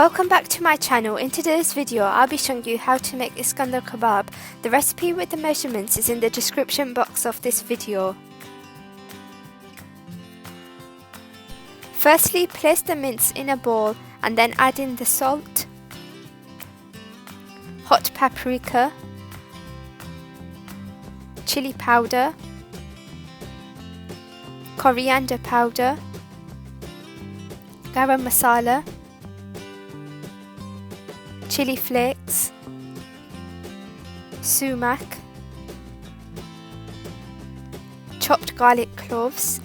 Welcome back to my channel. In today's video I'll be showing you how to make Iskender Kebab. The recipe with the measurements is in the description box of this video. Firstly, place the mince in a bowl and then add in the salt, hot paprika, chili powder, coriander powder, garam masala, chili flakes, sumac, chopped garlic cloves,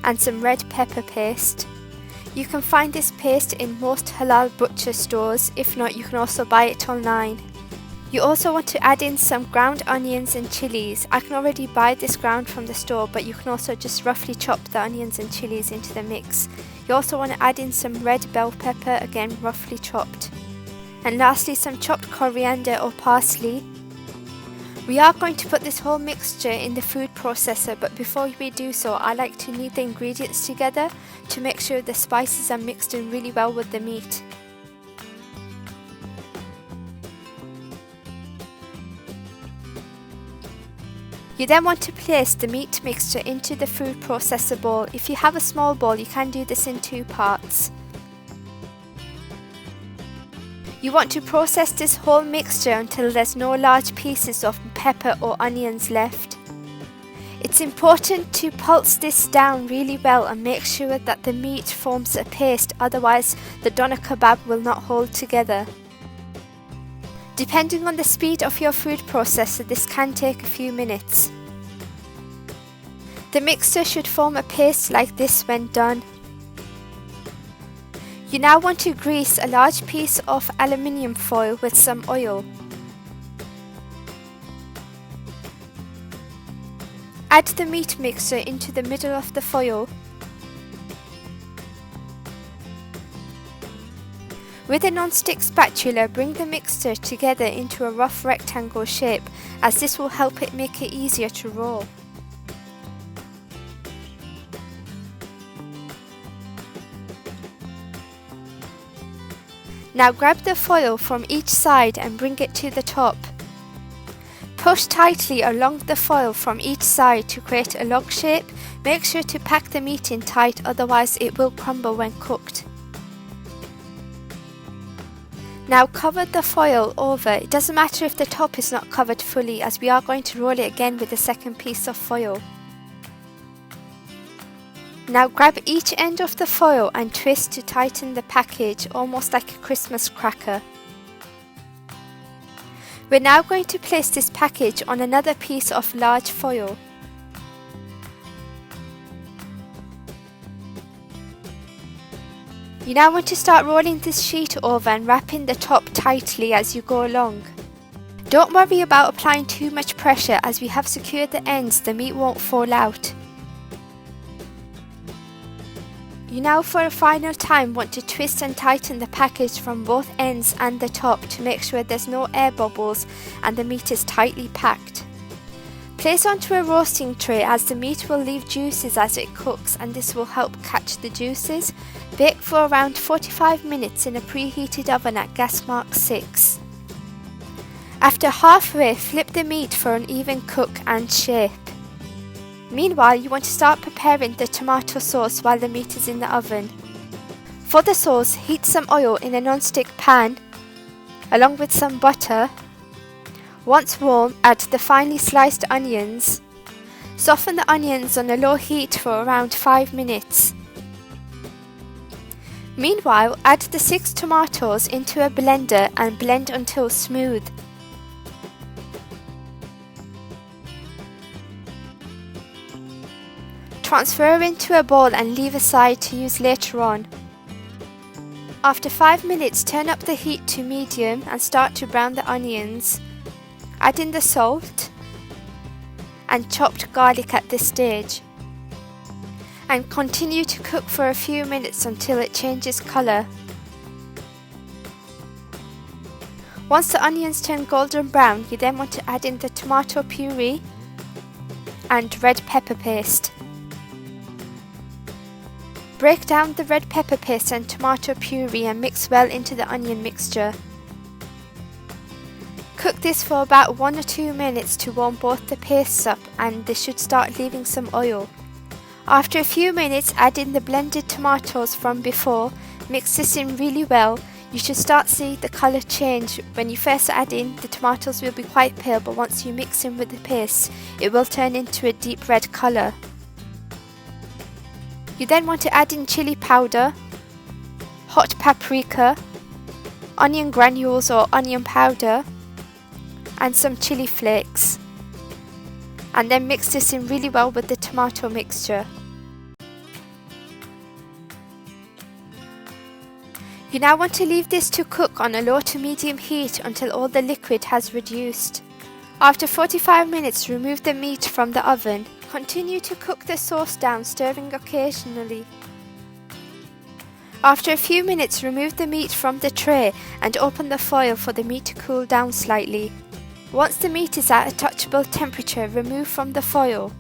and some red pepper paste. You can find this paste in most halal butcher stores, if not you can also buy it online. You also want to add in some ground onions and chilies. I can already buy this ground from the store, but you can also just roughly chop the onions and chilies into the mix. You also want to add in some red bell pepper, again roughly chopped. And lastly, some chopped coriander or parsley. We are going to put this whole mixture in the food processor, but before we do so I like to knead the ingredients together to make sure the spices are mixed in really well with the meat. You then want to place the meat mixture into the food processor bowl. If you have a small bowl you can do this in two parts. You want to process this whole mixture until there's no large pieces of pepper or onions left. It's important to pulse this down really well and make sure that the meat forms a paste, otherwise the doner kebab will not hold together. Depending on the speed of your food processor, this can take a few minutes. The mixture should form a paste like this when done. You now want to grease a large piece of aluminium foil with some oil. Add the meat mixture into the middle of the foil. With a non-stick spatula, bring the mixture together into a rough rectangle shape, as this will help it make it easier to roll. Now grab the foil from each side and bring it to the top. Push tightly along the foil from each side to create a log shape. Make sure to pack the meat in tight, otherwise it will crumble when cooked. Now cover the foil over. It doesn't matter if the top is not covered fully, as we are going to roll it again with the second piece of foil. Now grab each end of the foil and twist to tighten the package, almost like a Christmas cracker. We're now going to place this package on another piece of large foil. You now want to start rolling this sheet over and wrapping the top tightly as you go along. Don't worry about applying too much pressure, as we have secured the ends, the meat won't fall out. You now for a final time want to twist and tighten the package from both ends and the top to make sure there's no air bubbles and the meat is tightly packed. Place onto a roasting tray, as the meat will leave juices as it cooks, and this will help catch the juices. Bake for around 45 minutes in a preheated oven at gas mark 6. After halfway, flip the meat for an even cook and shape. Meanwhile, you want to start preparing the tomato sauce while the meat is in the oven. For the sauce, heat some oil in a non-stick pan along with some butter. Once warm, add the finely sliced onions. Soften the onions on a low heat for around 5 minutes. Meanwhile, add the 6 tomatoes into a blender and blend until smooth. Transfer into a bowl and leave aside to use later on. After 5 minutes, turn up the heat to medium and start to brown the onions. Add in the salt and chopped garlic at this stage, and continue to cook for a few minutes until it changes colour. Once the onions turn golden brown, you then want to add in the tomato puree and red pepper paste. Break down the red pepper paste and tomato puree and mix well into the onion mixture. Cook this for about 1 or 2 minutes to warm both the pastes up, and they should start leaving some oil. After a few minutes, add in the blended tomatoes from before. Mix this in really well. You should start seeing the colour change. When you first add in, the tomatoes will be quite pale, but once you mix in with the paste, it will turn into a deep red colour. You then want to add in chilli powder, hot paprika, onion granules or onion powder, and some chilli flakes. And then mix this in really well with the tomato mixture. You now want to leave this to cook on a low to medium heat until all the liquid has reduced. After 45 minutes, remove the meat from the oven. Continue to cook the sauce down, stirring occasionally. After a few minutes, remove the meat from the tray and open the foil for the meat to cool down slightly. Once the meat is at a touchable temperature, remove from the foil.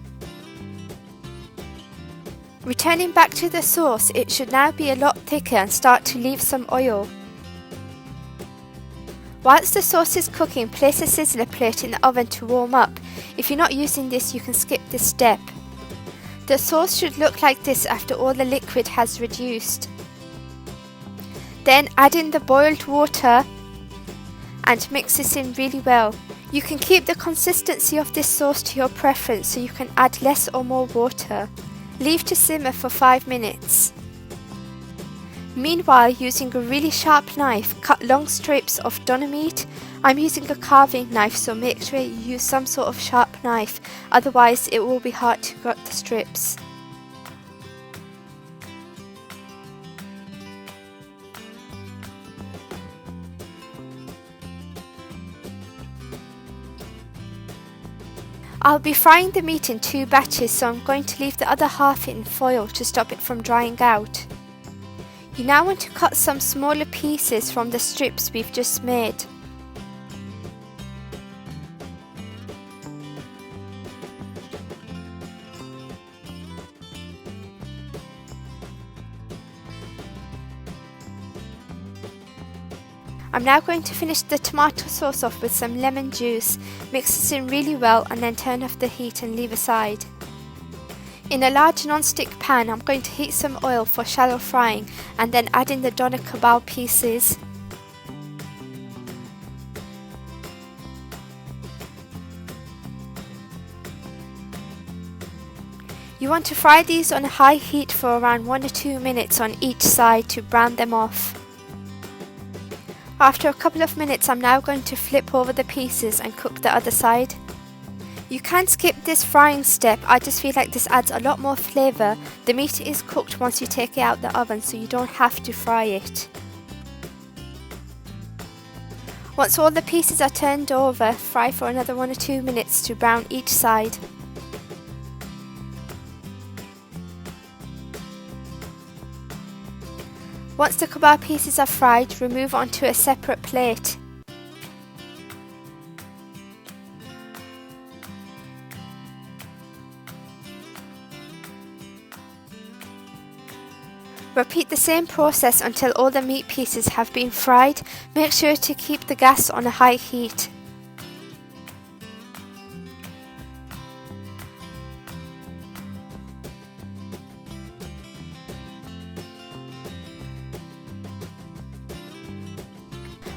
Returning back to the sauce, it should now be a lot thicker and start to leave some oil. Whilst the sauce is cooking, place a sizzler plate in the oven to warm up. If you're not using this, you can skip this step. The sauce should look like this after all the liquid has reduced. Then add in the boiled water and mix this in really well. You can keep the consistency of this sauce to your preference, so you can add less or more water. Leave to simmer for 5 minutes. Meanwhile, using a really sharp knife, cut long strips of doner meat. I'm using a carving knife, so make sure you use some sort of sharp knife, otherwise it will be hard to cut the strips. I'll be frying the meat in 2 batches, so I'm going to leave the other half in foil to stop it from drying out. You now want to cut some smaller pieces from the strips we've just made. I'm now going to finish the tomato sauce off with some lemon juice. Mix this in really well and then turn off the heat and leave aside. In a large non-stick pan, I'm going to heat some oil for shallow frying and then add in the doner kebab pieces. You want to fry these on a high heat for around 1 or 2 minutes on each side to brown them off. After a couple of minutes, I'm now going to flip over the pieces and cook the other side. You can skip this frying step, I just feel like this adds a lot more flavour. The meat is cooked once you take it out the oven, so you don't have to fry it. Once all the pieces are turned over, fry for another 1 or 2 minutes to brown each side. Once the kebab pieces are fried, remove onto a separate plate. Repeat the same process until all the meat pieces have been fried. Make sure to keep the gas on a high heat.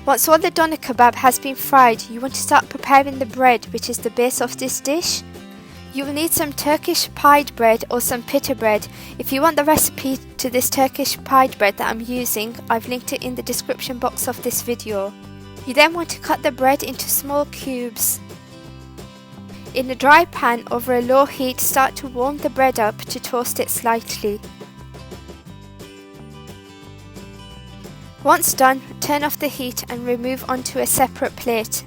Once all the doner kebab has been fried, you want to start preparing the bread, which is the base of this dish. You will need some Turkish Pide bread or some pita bread. If you want the recipe to this Turkish Pide bread that I'm using, I've linked it in the description box of this video. You then want to cut the bread into small cubes. In a dry pan over a low heat, start to warm the bread up to toast it slightly. Once done, turn off the heat and remove onto a separate plate.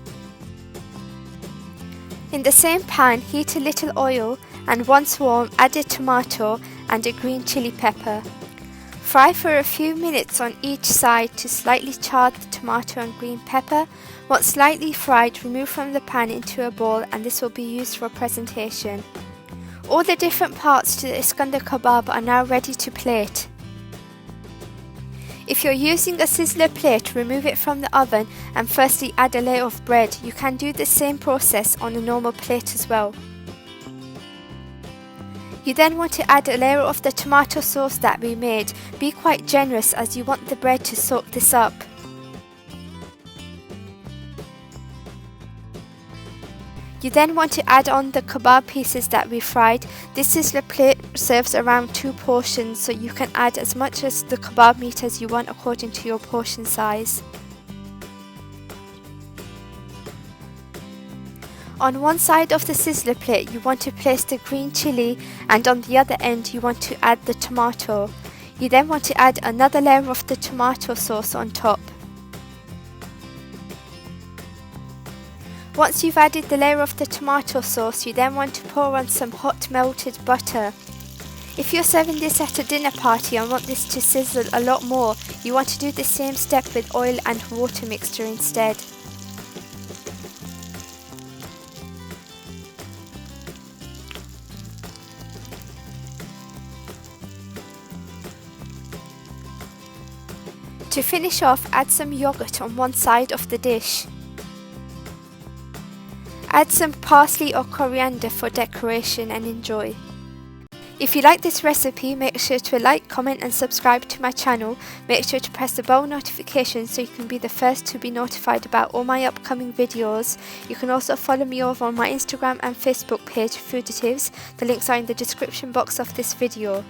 In the same pan, heat a little oil and once warm, add a tomato and a green chilli pepper. Fry for a few minutes on each side to slightly char the tomato and green pepper. Once slightly fried, remove from the pan into a bowl, and this will be used for presentation. All the different parts to the Iskender Kebab are now ready to plate. If you're using a sizzler plate, remove it from the oven and firstly add a layer of bread. You can do the same process on a normal plate as well. You then want to add a layer of the tomato sauce that we made. Be quite generous as you want the bread to soak this up. You then want to add on the kebab pieces that we fried. This sizzler plate serves around 2 portions, so you can add as much as the kebab meat as you want according to your portion size. On one side of the sizzler plate you want to place the green chilli, and on the other end you want to add the tomato. You then want to add another layer of the tomato sauce on top. Once you've added the layer of the tomato sauce, you then want to pour on some hot melted butter. If you're serving this at a dinner party and want this to sizzle a lot more, you want to do the same step with oil and water mixture instead. To finish off, add some yogurt on one side of the dish. Add some parsley or coriander for decoration and enjoy. If you like this recipe, make sure to like, comment and subscribe to my channel. Make sure to press the bell notification so you can be the first to be notified about all my upcoming videos. You can also follow me over on my Instagram and Facebook page, Fooditives. The links are in the description box of this video.